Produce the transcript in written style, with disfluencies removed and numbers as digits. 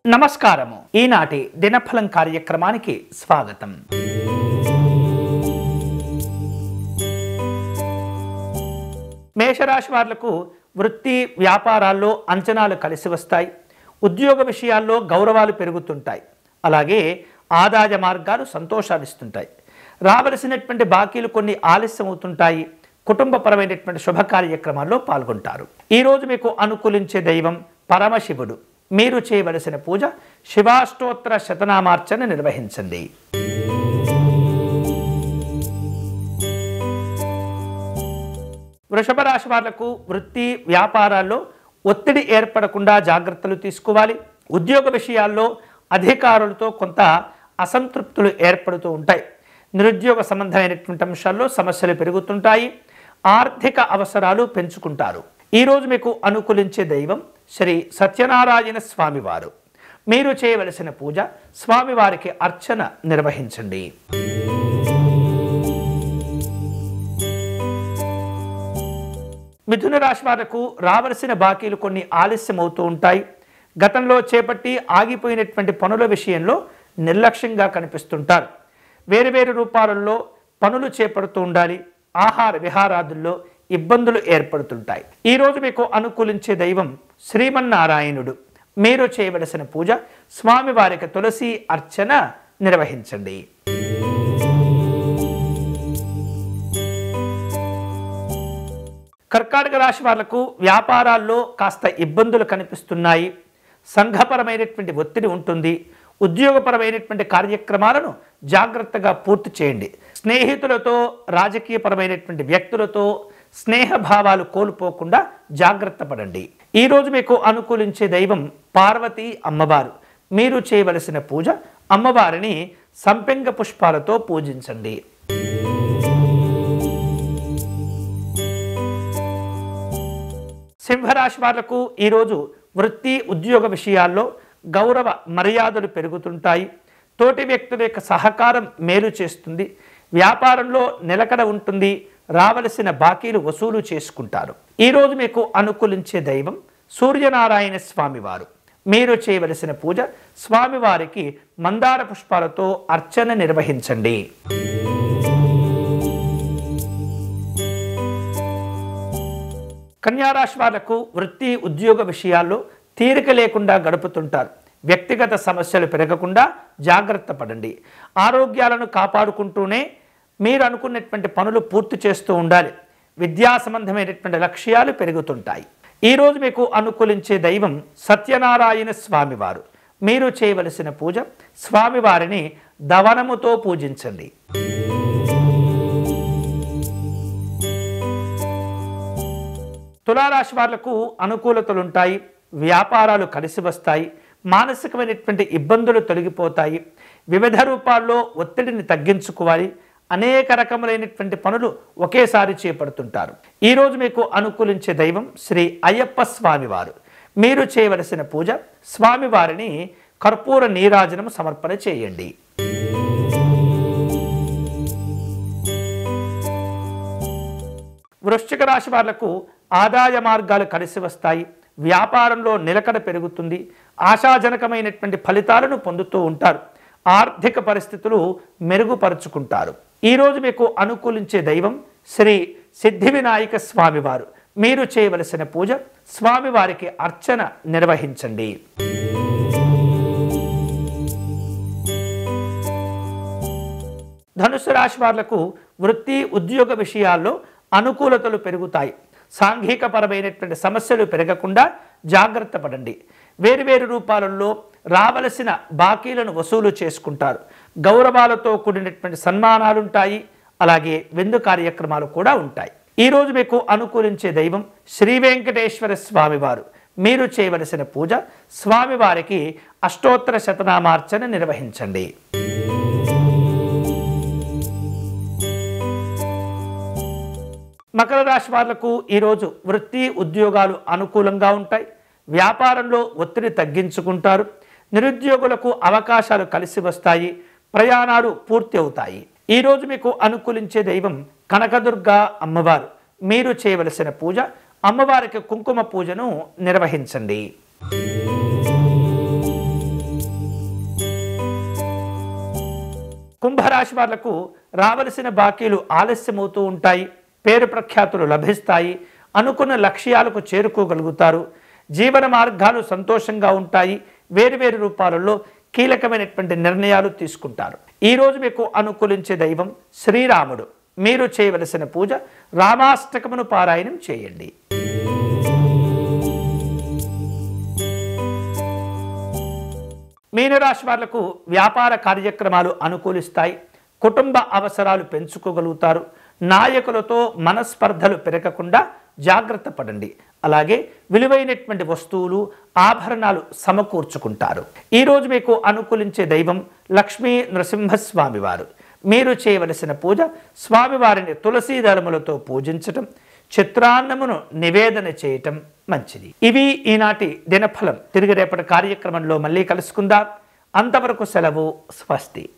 నమస్కారము. ఈనాటి దినఫలం కార్యక్రమానికి స్వాగతం. మేషరాశి వాళ్లకు వృత్తి వ్యాపారాల్లో అంచనాలు కలిసి వస్తాయి. ఉద్యోగ విషయాల్లో గౌరవాలు పెరుగుతుంటాయి. అలాగే ఆదాయ మార్గాలు సంతోషాన్నిస్తుంటాయి. రావలసినటువంటి బాకీలు కొన్ని ఆలస్యం అవుతుంటాయి. కుటుంబపరమైనటువంటి శుభ కార్యక్రమాల్లో పాల్గొంటారు. ఈరోజు మీకు అనుకూలించే దైవం పరమశివుడు. మీరు చేయవలసిన పూజ శివాష్టోత్తర శతనామార్చన నిర్వహించండి. వృషభ రాశి వాళ్లకు వృత్తి వ్యాపారాల్లో ఒత్తిడి ఏర్పడకుండా జాగ్రత్తలు తీసుకోవాలి. ఉద్యోగ విషయాల్లో అధికారులతో కొంత అసంతృప్తులు ఏర్పడుతూ ఉంటాయి. నిరుద్యోగ సంబంధమైనటువంటి అంశాల్లో సమస్యలు పెరుగుతుంటాయి. ఆర్థిక అవసరాలు పెంచుకుంటారు. ఈరోజు మీకు అనుకూలించే దైవం శ్రీ సత్యనారాయణ స్వామివారు. మీరు చేయవలసిన పూజ స్వామివారికి అర్చన నిర్వహించండి. మిథున రాశి వాళ్లకు రావలసిన బాకీలు కొన్ని ఆలస్యం అవుతూ ఉంటాయి. గతంలో చేపట్టి ఆగిపోయినటువంటి పనుల విషయంలో నిర్లక్ష్యంగా కనిపిస్తుంటారు. వేరువేరు రూపాలలో పనులు చేపడుతూ ఉండాలి. ఆహార విహారాదుల్లో ఇబ్బందులు ఏర్పడుతుంటాయి. ఈరోజు మీకు అనుకూలించే దైవం శ్రీమన్నారాయణుడు. మీరు చేయవలసిన పూజ స్వామివారికి తులసి అర్చన నిర్వహించండి. కర్కాటక రాశి వాళ్లకు వ్యాపారాల్లో కాస్త ఇబ్బందులు కనిపిస్తున్నాయి. సంఘపరమైనటువంటి ఒత్తిడి ఉంటుంది. ఉద్యోగపరమైనటువంటి కార్యక్రమాలను జాగ్రత్తగా పూర్తి చేయండి. స్నేహితులతో రాజకీయపరమైనటువంటి వ్యక్తులతో స్నేహభావాలు కోల్పోకుండా జాగ్రత్త పడండి. ఈరోజు మీకు అనుకూలించే దైవం పార్వతీ అమ్మవారు. మీరు చేయవలసిన పూజ అమ్మవారిని సంపెంగ పుష్పాలతో పూజించండి. సింహరాశి వాళ్లకు ఈరోజు వృత్తి ఉద్యోగ విషయాల్లో గౌరవ మర్యాదలు పెరుగుతుంటాయి. తోటి వ్యక్తుల యొక్క సహకారం మేలు చేస్తుంది. వ్యాపారంలో నిలకడ ఉంటుంది. రావలసిన బాకీలు వసూలు చేసుకుంటారు. ఈరోజు మీకు అనుకూలించే దైవం సూర్యనారాయణ స్వామివారు. మీరు చేయవలసిన పూజ స్వామివారికి మందార పుష్పాలతో అర్చన నిర్వహించండి. కన్యారాశి వాళ్లకు వృత్తి ఉద్యోగ విషయాల్లో తీరిక లేకుండా గడుపుతుంటారు. వ్యక్తిగత సమస్యలు పెరగకుండా జాగ్రత్త పడండి. ఆరోగ్యాలను కాపాడుకుంటూనే మీరు అనుకున్నటువంటి పనులు పూర్తి చేస్తూ ఉండాలి. విద్యా సంబంధమైనటువంటి లక్ష్యాలు పెరుగుతుంటాయి. ఈరోజు మీకు అనుకూలించే దైవం సత్యనారాయణ స్వామివారు. మీరు చేయవలసిన పూజ స్వామివారిని దవనముతో పూజించండి. తులారాశి వాళ్లకు అనుకూలతలుంటాయి. వ్యాపారాలు కలిసి వస్తాయి. మానసికమైనటువంటి ఇబ్బందులు తొలగిపోతాయి. వివిధ రూపాల్లో ఒత్తిడిని తగ్గించుకోవాలి. అనేక రకములైనటువంటి పనులు ఒకేసారి చేపడుతుంటారు. ఈరోజు మీకు అనుకూలించే దైవం శ్రీ అయ్యప్ప స్వామివారు. మీరు చేయవలసిన పూజ స్వామివారిని కర్పూర నీరాజనం సమర్పణ చేయండి. వృశ్చిక రాశి వాళ్లకు ఆదాయ మార్గాలు కలిసి వస్తాయి. వ్యాపారంలో నిలకడ పెరుగుతుంది. ఆశాజనకమైనటువంటి ఫలితాలను పొందుతూ ఉంటారు. ఆర్థిక పరిస్థితులు మెరుగుపరుచుకుంటారు. ఈరోజు మీకు అనుకూలించే దైవం శ్రీ సిద్ధి వినాయక స్వామివారు. మీరు చేయవలసిన పూజ స్వామివారికి అర్చన నిర్వహించండి. ధనుసు రాశి వాళ్లకు వృత్తి ఉద్యోగ విషయాల్లో అనుకూలతలు పెరుగుతాయి. సాంఘికపరమైనటువంటి సమస్యలు పెరగకుండా జాగ్రత్త పడండి. వేరువేరు రూపాలలో రావలసిన బాకీలను వసూలు చేసుకుంటారు. గౌరవాలతో కూడినటువంటి సన్మానాలుంటాయి. అలాగే విందు కార్యక్రమాలు కూడా ఉంటాయి. ఈరోజు మీకు అనుకూలించే దైవం శ్రీ వెంకటేశ్వర స్వామివారు. మీరు చేయవలసిన పూజ స్వామివారికి అష్టోత్తర శతనామార్చన నిర్వహించండి. మకర రాశి వాళ్లకు ఈరోజు వృత్తి ఉద్యోగాలు అనుకూలంగా ఉంటాయి. వ్యాపారంలో ఒత్తిడి తగ్గించుకుంటారు. నిరుద్యోగులకు అవకాశాలు కలిసి వస్తాయి. ప్రయాణాలు పూర్తి అవుతాయి. ఈరోజు మీకు అనుకూలించే దైవం కనకదుర్గ అమ్మవారు. మీరు చేయవలసిన పూజ అమ్మవారికి కుంకుమ పూజను నిర్వహించండి. కుంభరాశి వాళ్లకు రావలసిన బాకీలు ఆలస్యమవుతూ ఉంటాయి. పేరు ప్రఖ్యాతులు లభిస్తాయి. అనుకున్న లక్ష్యాలకు చేరుకోగలుగుతారు. జీవన మార్గాలు సంతోషంగా ఉంటాయి. వేరువేరు రూపాలలో కీలకమైనటువంటి నిర్ణయాలు తీసుకుంటారు. ఈరోజు మీకు అనుకూలించే దైవం శ్రీరాముడు. మీరు చేయవలసిన పూజ రామాష్టకమును పారాయణం చేయండి. మీనరాశి వాళ్లకు వ్యాపార కార్యక్రమాలు అనుకూలిస్తాయి. కుటుంబ అవసరాలు పెంచుకోగలుగుతారు. నాయకులతో మనస్పర్ధలు పెరగకుండా జాగ్రత్త పడండి. అలాగే విలువైనటువంటి వస్తువులు, ఆభరణాలు సమకూర్చుకుంటారు. ఈరోజు మీకు అనుకూలించే దైవం లక్ష్మీ నృసింహస్వామి వారు. మీరు చేయవలసిన పూజ స్వామివారిని తులసీ దళములతో పూజించటం, చిత్రాన్నమును నివేదన చేయటం మంచిది. ఇవి ఈనాటి దినఫలం. తిరిగి రేపటి కార్యక్రమంలో మళ్ళీ కలుసుకుందాం. అంతవరకు సెలవు. స్వస్తి.